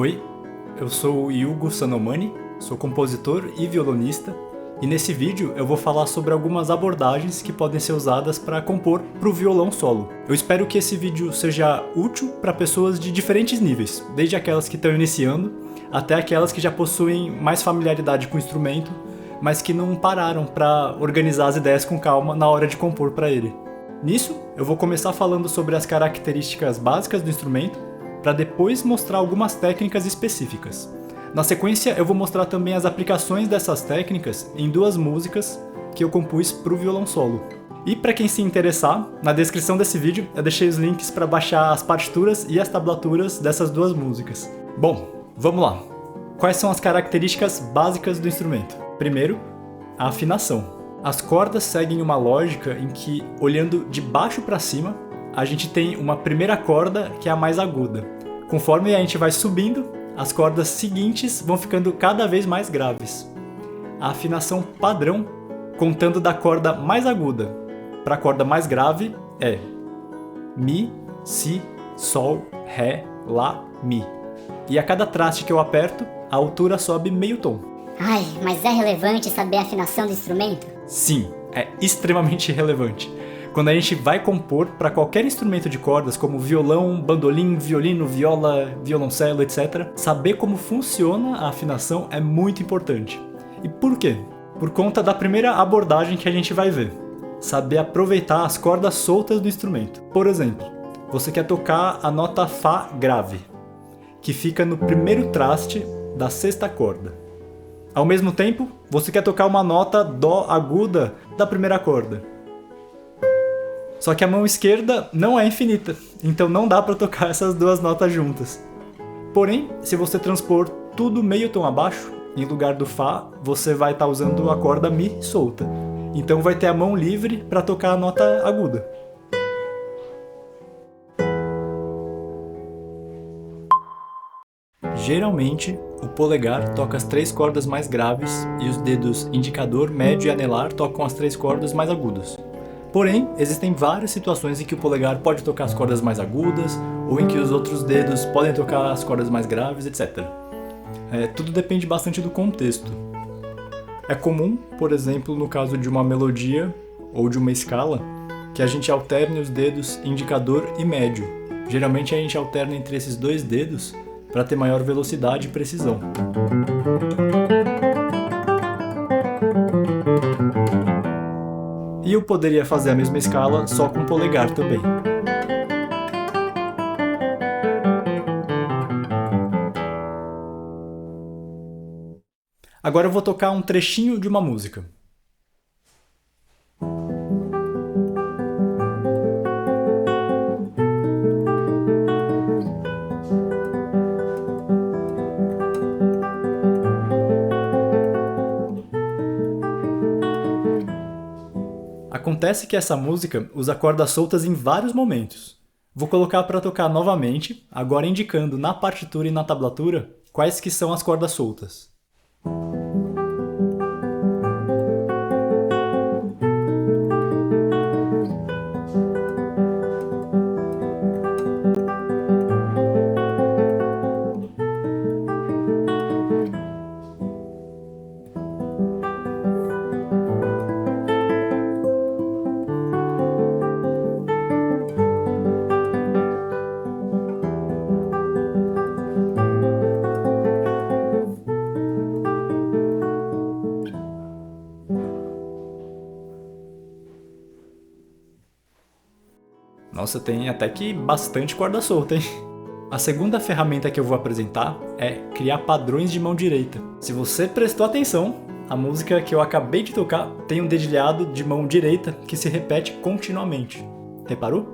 Oi, eu sou o Hugo Sanomani, sou compositor e violonista, e nesse vídeo eu vou falar sobre algumas abordagens que podem ser usadas para compor para o violão solo. Eu espero que esse vídeo seja útil para pessoas de diferentes níveis, desde aquelas que estão iniciando até aquelas que já possuem mais familiaridade com o instrumento, mas que não pararam para organizar as ideias com calma na hora de compor para ele. Nisso, eu vou começar falando sobre as características básicas do instrumento, para depois mostrar algumas técnicas específicas. Na sequência, eu vou mostrar também as aplicações dessas técnicas em duas músicas que eu compus para o violão solo. E para quem se interessar, na descrição desse vídeo eu deixei os links para baixar as partituras e as tablaturas dessas duas músicas. Bom, vamos lá! Quais são as características básicas do instrumento? Primeiro, a afinação. As cordas seguem uma lógica em que, olhando de baixo para cima, a gente tem uma primeira corda que é a mais aguda. Conforme a gente vai subindo, as cordas seguintes vão ficando cada vez mais graves. A afinação padrão, contando da corda mais aguda para a corda mais grave, é Mi, Si, Sol, Ré, Lá, Mi. E a cada traste que eu aperto, a altura sobe meio tom. Ai, mas é relevante saber a afinação do instrumento? Sim, é extremamente relevante. Quando a gente vai compor para qualquer instrumento de cordas, como violão, bandolim, violino, viola, violoncelo, etc., saber como funciona a afinação é muito importante. E por quê? Por conta da primeira abordagem que a gente vai ver. Saber aproveitar as cordas soltas do instrumento. Por exemplo, você quer tocar a nota Fá grave, que fica no primeiro traste da sexta corda. Ao mesmo tempo, você quer tocar uma nota Dó aguda da primeira corda. Só que a mão esquerda não é infinita, então não dá para tocar essas duas notas juntas. Porém, se você transpor tudo meio tom abaixo, em lugar do Fá, você vai estar usando a corda Mi solta. Então vai ter a mão livre para tocar a nota aguda. Geralmente, o polegar toca as três cordas mais graves e os dedos indicador, médio e anelar tocam as três cordas mais agudas. Porém, existem várias situações em que o polegar pode tocar as cordas mais agudas, ou em que os outros dedos podem tocar as cordas mais graves, etc. Tudo depende bastante do contexto. É comum, por exemplo, no caso de uma melodia ou de uma escala, que a gente alterne os dedos indicador e médio. Geralmente a gente alterna entre esses dois dedos para ter maior velocidade e precisão. E eu poderia fazer a mesma escala só com o polegar também. Agora eu vou tocar um trechinho de uma música. Acontece que essa música usa cordas soltas em vários momentos. Vou colocar para tocar novamente, agora indicando na partitura e na tablatura quais que são as cordas soltas. Nossa, tem até que bastante corda solta, hein? A segunda ferramenta que eu vou apresentar é criar padrões de mão direita. Se você prestou atenção, a música que eu acabei de tocar tem um dedilhado de mão direita que se repete continuamente. Reparou?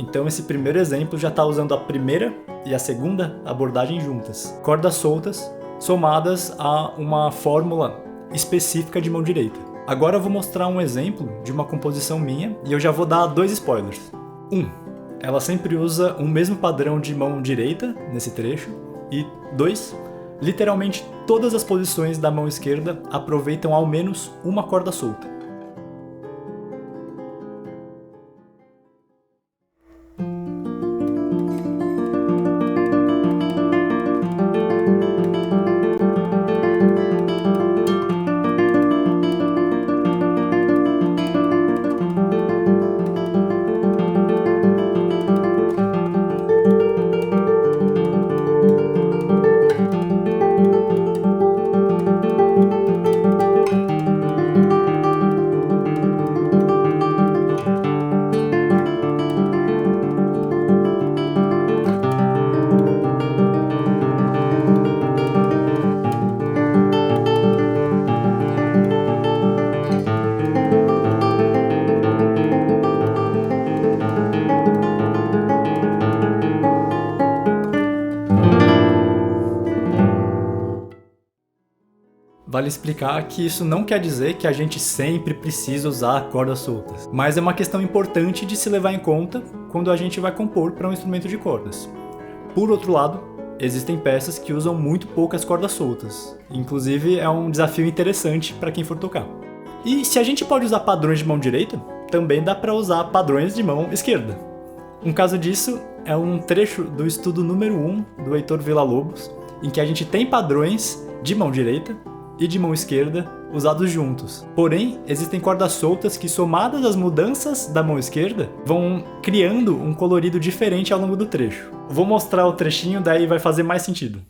Então esse primeiro exemplo já está usando a primeira e a segunda abordagem juntas. Cordas soltas somadas a uma fórmula específica de mão direita. Agora eu vou mostrar um exemplo de uma composição minha e eu já vou dar dois spoilers. 1. Ela sempre usa o mesmo padrão de mão direita nesse trecho. E 2. Literalmente todas as posições da mão esquerda aproveitam ao menos uma corda solta. Vale explicar que isso não quer dizer que a gente sempre precisa usar cordas soltas, mas é uma questão importante de se levar em conta quando a gente vai compor para um instrumento de cordas. Por outro lado, existem peças que usam muito poucas cordas soltas, inclusive é um desafio interessante para quem for tocar. E se a gente pode usar padrões de mão direita, também dá para usar padrões de mão esquerda. Um caso disso é um trecho do estudo número 1 do Heitor Villa-Lobos, em que a gente tem padrões de mão direita e de mão esquerda usados juntos. Porém, existem cordas soltas que, somadas às mudanças da mão esquerda, vão criando um colorido diferente ao longo do trecho. Vou mostrar o trechinho, daí vai fazer mais sentido.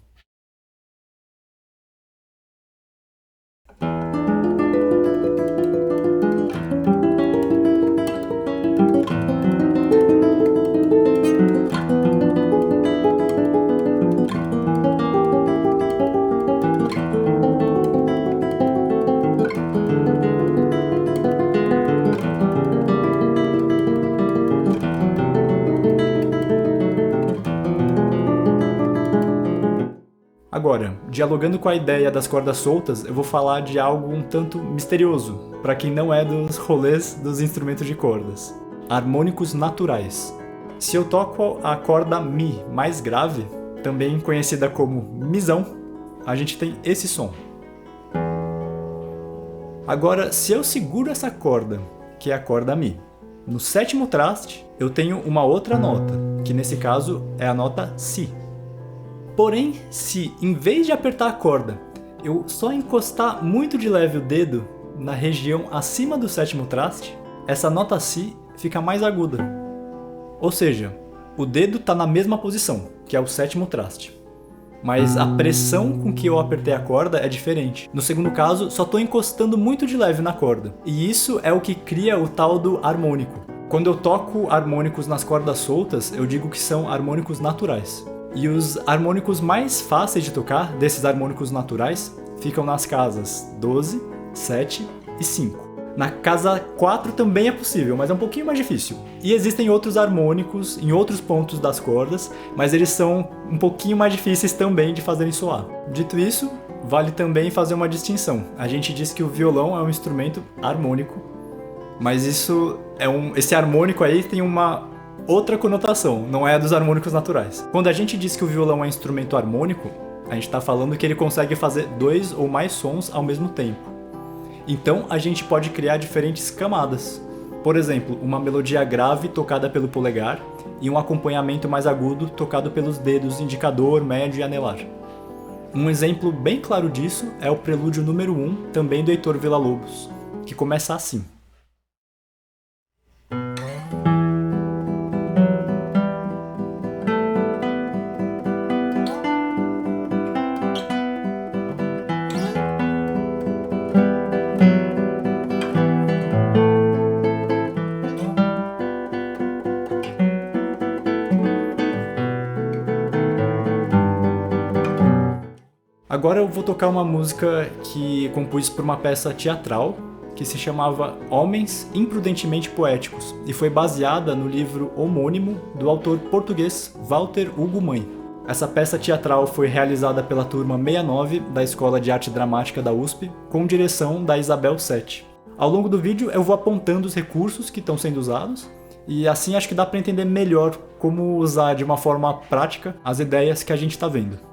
Agora, dialogando com a ideia das cordas soltas, eu vou falar de algo um tanto misterioso, para quem não é dos rolês dos instrumentos de cordas. Harmônicos naturais. Se eu toco a corda Mi mais grave, também conhecida como Mizão, a gente tem esse som. Agora, se eu seguro essa corda, que é a corda Mi, no sétimo traste, eu tenho uma outra nota, que nesse caso é a nota Si. Porém, se em vez de apertar a corda, eu só encostar muito de leve o dedo na região acima do sétimo traste, essa nota Si fica mais aguda. Ou seja, o dedo está na mesma posição, que é o sétimo traste. Mas a pressão com que eu apertei a corda é diferente. No segundo caso, só estou encostando muito de leve na corda. E isso é o que cria o tal do harmônico. Quando eu toco harmônicos nas cordas soltas, eu digo que são harmônicos naturais. E os harmônicos mais fáceis de tocar, desses harmônicos naturais, ficam nas casas 12, 7 e 5. Na casa 4 também é possível, mas é um pouquinho mais difícil. E existem outros harmônicos em outros pontos das cordas, mas eles são um pouquinho mais difíceis também de fazerem soar. Dito isso, vale também fazer uma distinção. A gente diz que o violão é um instrumento harmônico, mas esse harmônico aí tem uma outra conotação, não é a dos harmônicos naturais. Quando a gente diz que o violão é um instrumento harmônico, a gente está falando que ele consegue fazer 2 ou mais sons ao mesmo tempo. Então a gente pode criar diferentes camadas. Por exemplo, uma melodia grave tocada pelo polegar e um acompanhamento mais agudo tocado pelos dedos indicador, médio e anelar. Um exemplo bem claro disso é o prelúdio número 1, também do Heitor Villa-Lobos, que começa assim. Agora eu vou tocar uma música que compus por uma peça teatral que se chamava Homens Imprudentemente Poéticos e foi baseada no livro homônimo do autor português Walter Hugo Mãe. Essa peça teatral foi realizada pela turma 69 da Escola de Arte Dramática da USP, com direção da Isabel Sete. Ao longo do vídeo eu vou apontando os recursos que estão sendo usados e assim acho que dá para entender melhor como usar de uma forma prática as ideias que a gente está vendo.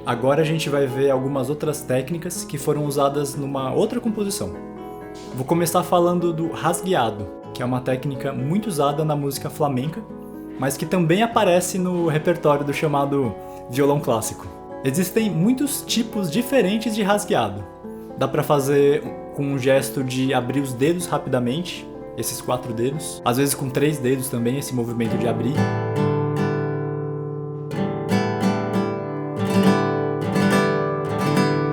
Agora a gente vai ver algumas outras técnicas que foram usadas numa outra composição. Vou começar falando do rasgueado, que é uma técnica muito usada na música flamenca, mas que também aparece no repertório do chamado violão clássico. Existem muitos tipos diferentes de rasgueado. Dá para fazer com um gesto de abrir os dedos rapidamente, esses 4 dedos, às vezes com 3 dedos também, esse movimento de abrir.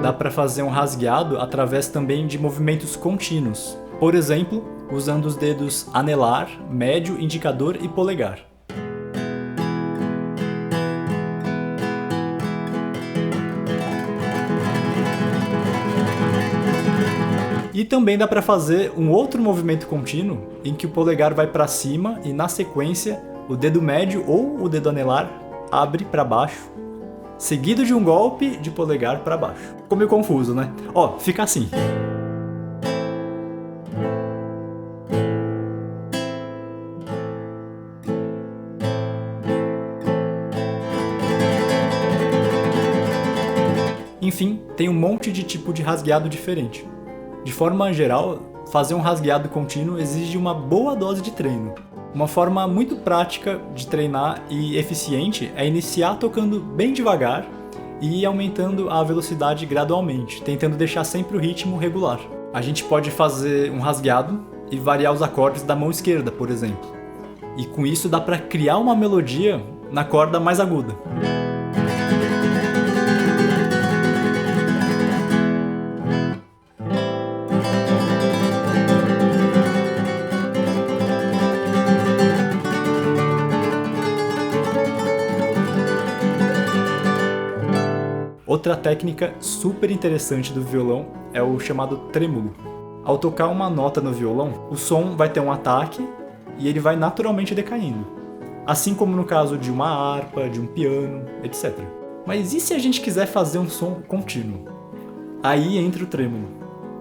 Dá para fazer um rasgueado através também de movimentos contínuos, por exemplo, usando os dedos anelar, médio, indicador e polegar. E também dá para fazer um outro movimento contínuo em que o polegar vai para cima e, na sequência, o dedo médio ou o dedo anelar abre para baixo, seguido de um golpe de polegar para baixo. Ficou meio confuso, né? Ó, fica assim. Enfim, tem um monte de tipo de rasgueado diferente. De forma geral, fazer um rasgueado contínuo exige uma boa dose de treino. Uma forma muito prática de treinar e eficiente é iniciar tocando bem devagar e ir aumentando a velocidade gradualmente, tentando deixar sempre o ritmo regular. A gente pode fazer um rasgueado e variar os acordes da mão esquerda, por exemplo. E com isso dá para criar uma melodia na corda mais aguda. Outra técnica super interessante do violão é o chamado trêmulo. Ao tocar uma nota no violão, o som vai ter um ataque e ele vai naturalmente decaindo, assim como no caso de uma harpa, de um piano, etc. Mas e se a gente quiser fazer um som contínuo? Aí entra o trêmulo,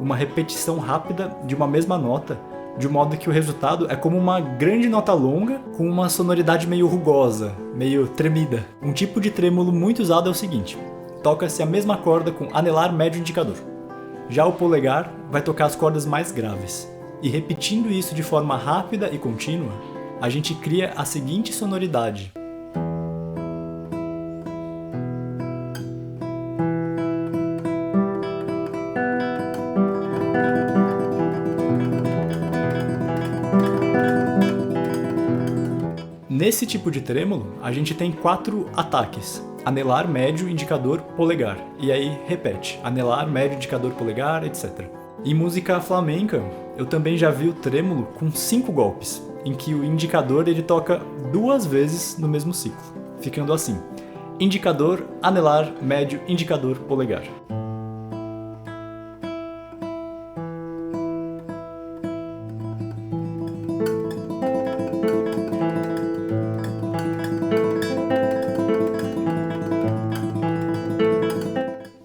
uma repetição rápida de uma mesma nota, de modo que o resultado é como uma grande nota longa com uma sonoridade meio rugosa, meio tremida. Um tipo de trêmulo muito usado é o seguinte: toca-se a mesma corda com anelar, médio e indicador. Já o polegar vai tocar as cordas mais graves. E repetindo isso de forma rápida e contínua, a gente cria a seguinte sonoridade. Nesse tipo de trêmulo, a gente tem 4 ataques: anelar, médio, indicador, polegar. E aí repete: anelar, médio, indicador, polegar, etc. Em música flamenca, eu também já vi o trêmulo com 5 golpes, em que o indicador ele toca 2 vezes no mesmo ciclo, ficando assim: indicador, anelar, médio, indicador, polegar.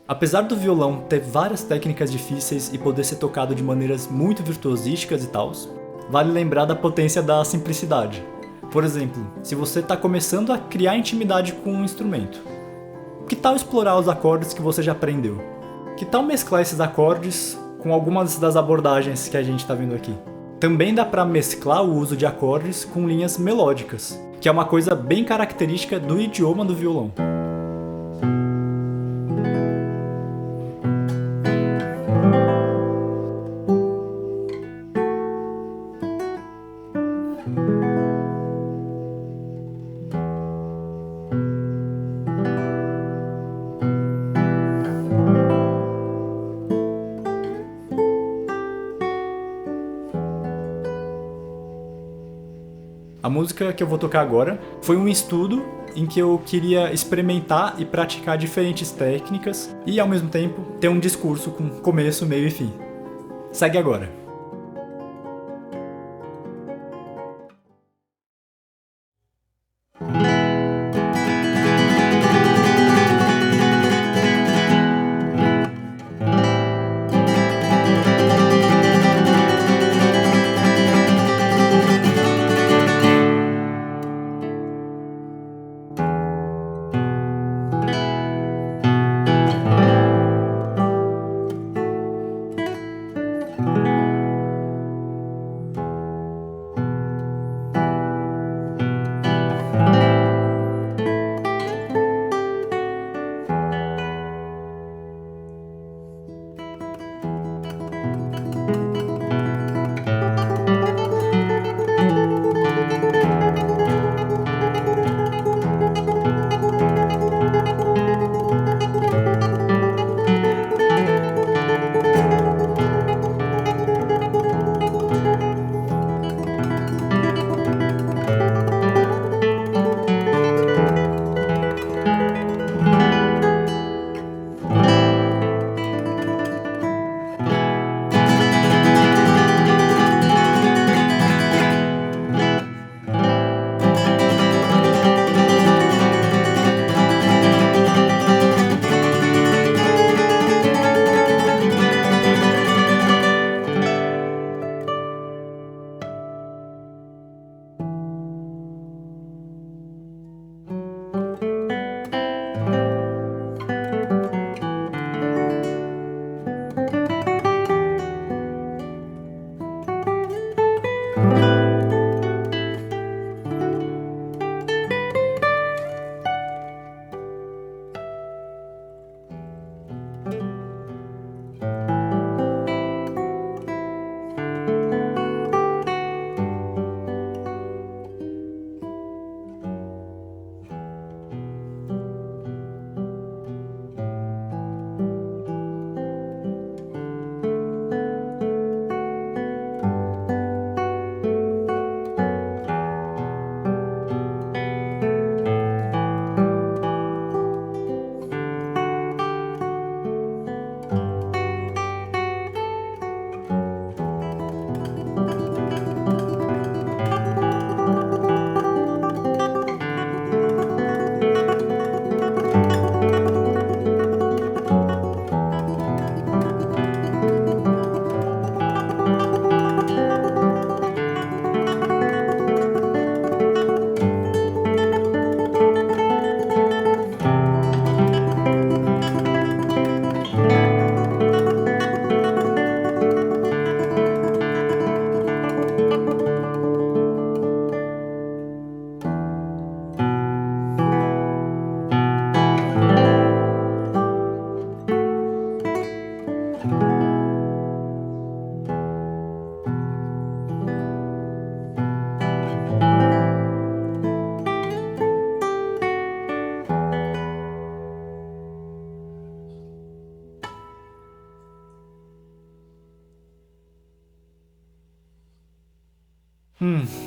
Apesar do violão ter várias técnicas difíceis e poder ser tocado de maneiras muito virtuosísticas e tals, vale lembrar da potência da simplicidade. Por exemplo, se você está começando a criar intimidade com um instrumento, que tal explorar os acordes que você já aprendeu? Que tal mesclar esses acordes com algumas das abordagens que a gente está vendo aqui? Também dá para mesclar o uso de acordes com linhas melódicas, que é uma coisa bem característica do idioma do violão. A música que eu vou tocar agora foi um estudo em que eu queria experimentar e praticar diferentes técnicas e, ao mesmo tempo, ter um discurso com começo, meio e fim. Segue agora.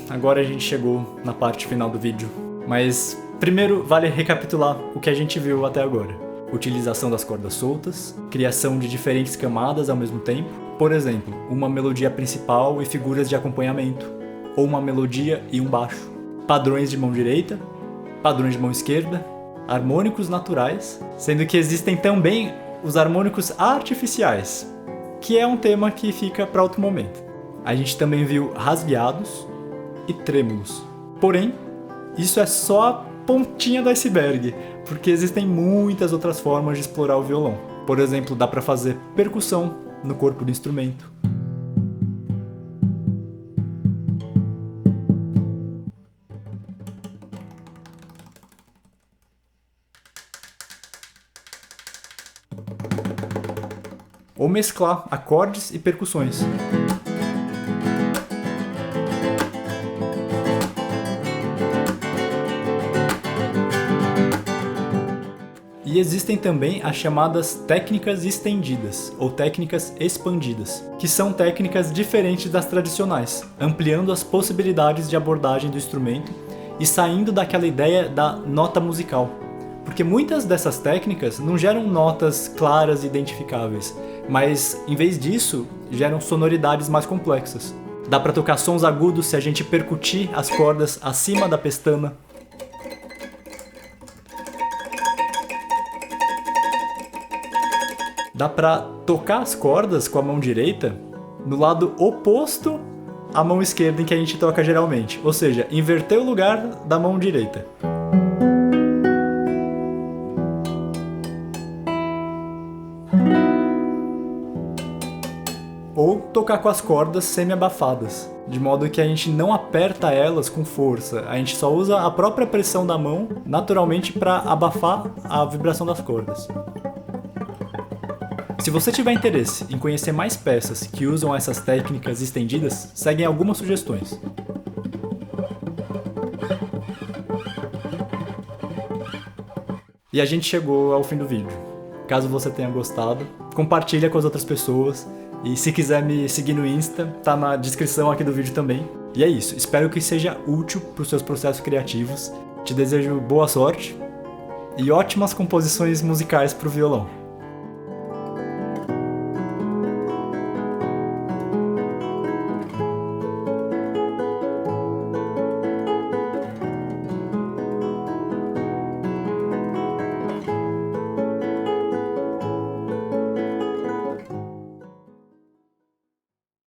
Agora a gente chegou na parte final do vídeo. Mas primeiro vale recapitular o que a gente viu até agora. Utilização das cordas soltas, criação de diferentes camadas ao mesmo tempo, por exemplo, uma melodia principal e figuras de acompanhamento, ou uma melodia e um baixo, padrões de mão direita, padrões de mão esquerda, harmônicos naturais, sendo que existem também os harmônicos artificiais, que é um tema que fica para outro momento. A gente também viu rasgueados e trêmulos. Porém, isso é só a pontinha do iceberg, porque existem muitas outras formas de explorar o violão. Por exemplo, dá para fazer percussão no corpo do instrumento. Ou mesclar acordes e percussões. E existem também as chamadas técnicas estendidas, ou técnicas expandidas, que são técnicas diferentes das tradicionais, ampliando as possibilidades de abordagem do instrumento e saindo daquela ideia da nota musical. Porque muitas dessas técnicas não geram notas claras e identificáveis, mas, em vez disso, geram sonoridades mais complexas. Dá para tocar sons agudos se a gente percutir as cordas acima da pestana. Dá para tocar as cordas com a mão direita no lado oposto à mão esquerda em que a gente toca geralmente, ou seja, inverter o lugar da mão direita. ou tocar com as cordas semi-abafadas, de modo que a gente não aperta elas com força, a gente só usa a própria pressão da mão naturalmente para abafar a vibração das cordas. Se você tiver interesse em conhecer mais peças que usam essas técnicas estendidas, seguem algumas sugestões. E a gente chegou ao fim do vídeo. Caso você tenha gostado, compartilha com as outras pessoas. E se quiser me seguir no Insta, tá na descrição aqui do vídeo também. E é isso, espero que seja útil para os seus processos criativos. Te desejo boa sorte e ótimas composições musicais para o violão.